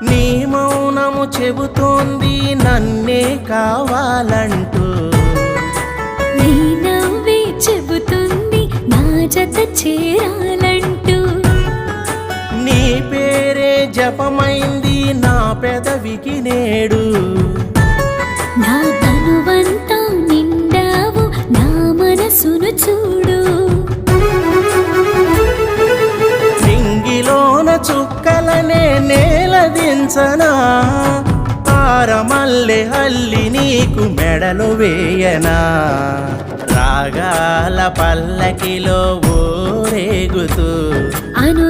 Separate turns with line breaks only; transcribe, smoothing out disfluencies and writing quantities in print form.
నీ మౌనము చెబుతోంది నన్నే కావాలంటూ,
నీ నవ్వే చెబుతుంది నా జత చేరాలంటూ,
నీ పేరే జపమైంది నా పెదవికి నేడు,
నా తనువంతా నిండావు నా మనసును చూడు.
సింగిలోన చుక్కలనే నేలదించనా, తారమల్లె హల్లి నీకు మెడలు వేయనా, రాగాల పల్లకిలో ఊరేగుతూ
అను